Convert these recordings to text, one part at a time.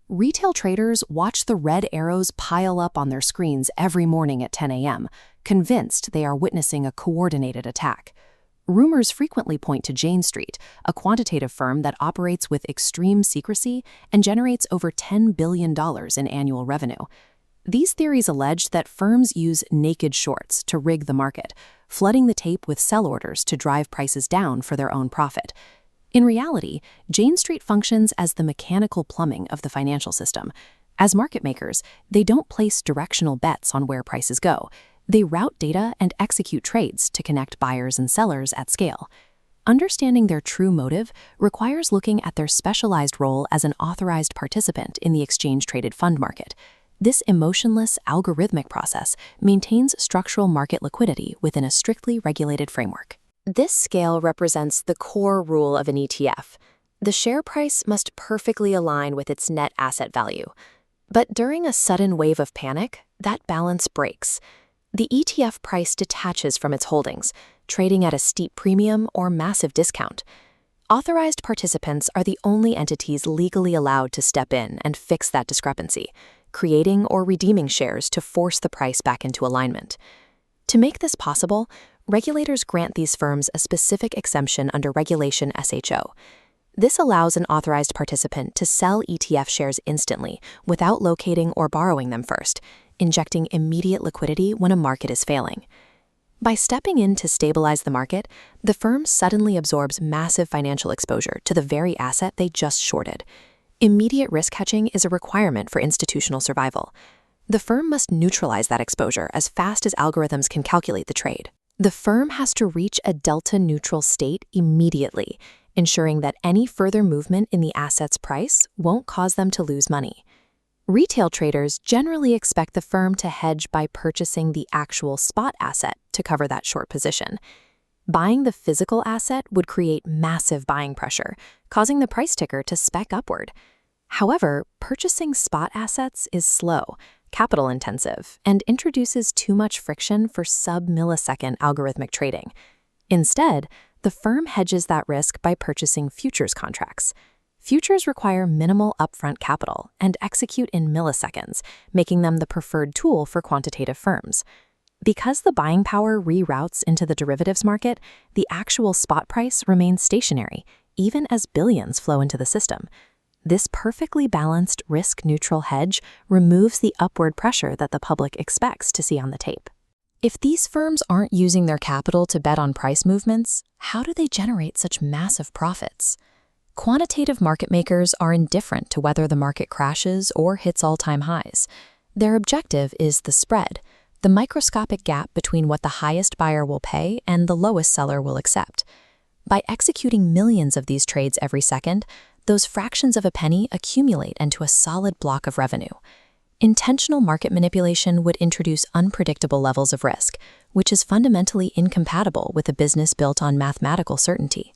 Retail traders watch the red arrows pile up on their screens every morning at 10 a.m., convinced they are witnessing a coordinated attack. Rumors frequently point to Jane Street, a quantitative firm that operates with extreme secrecy and generates over $10 billion in annual revenue. These theories allege that firms use naked shorts to rig the market, flooding the tape with sell orders to drive prices down for their own profit. In reality, Jane Street functions as the mechanical plumbing of the financial system. As market makers, they don't place directional bets on where prices go. They route data and execute trades to connect buyers and sellers at scale. Understanding their true motive requires looking at their specialized role as an authorized participant in the exchange-traded fund market. This emotionless, algorithmic process maintains structural market liquidity within a strictly regulated framework. This scale represents the core rule of an ETF. The share price must perfectly align with its net asset value. But during a sudden wave of panic, that balance breaks. The ETF price detaches from its holdings, trading at a steep premium or massive discount. Authorized participants are the only entities legally allowed to step in and fix that discrepancy, creating or redeeming shares to force the price back into alignment. To make this possible, regulators grant these firms a specific exemption under Regulation SHO. This allows an authorized participant to sell ETF shares instantly without locating or borrowing them first, injecting immediate liquidity when a market is failing. By stepping in to stabilize the market, the firm suddenly absorbs massive financial exposure to the very asset they just shorted. Immediate risk hedging is a requirement for institutional survival. The firm must neutralize that exposure as fast as algorithms can calculate the trade. The firm has to reach a delta-neutral state immediately, ensuring that any further movement in the asset's price won't cause them to lose money. Retail traders generally expect the firm to hedge by purchasing the actual spot asset to cover that short position. Buying the physical asset would create massive buying pressure, causing the price ticker to spec upward. However, purchasing spot assets is slow, capital-intensive, and introduces too much friction for sub-millisecond algorithmic trading. Instead, the firm hedges that risk by purchasing futures contracts. Futures require minimal upfront capital and execute in milliseconds, making them the preferred tool for quantitative firms. Because the buying power reroutes into the derivatives market, the actual spot price remains stationary, even as billions flow into the system. This perfectly balanced risk-neutral hedge removes the upward pressure that the public expects to see on the tape. If these firms aren't using their capital to bet on price movements, how do they generate such massive profits? Quantitative market makers are indifferent to whether the market crashes or hits all-time highs. Their objective is the spread, the microscopic gap between what the highest buyer will pay and the lowest seller will accept. By executing millions of these trades every second, those fractions of a penny accumulate into a solid block of revenue. Intentional market manipulation would introduce unpredictable levels of risk, which is fundamentally incompatible with a business built on mathematical certainty.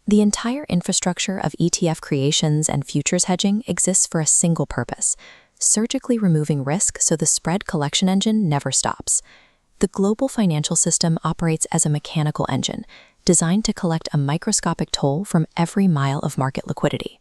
The entire infrastructure of ETF creations and futures hedging exists for a single purpose: surgically removing risk so the spread collection engine never stops. The global financial system operates as a mechanical engine, designed to collect a microscopic toll from every mile of market liquidity.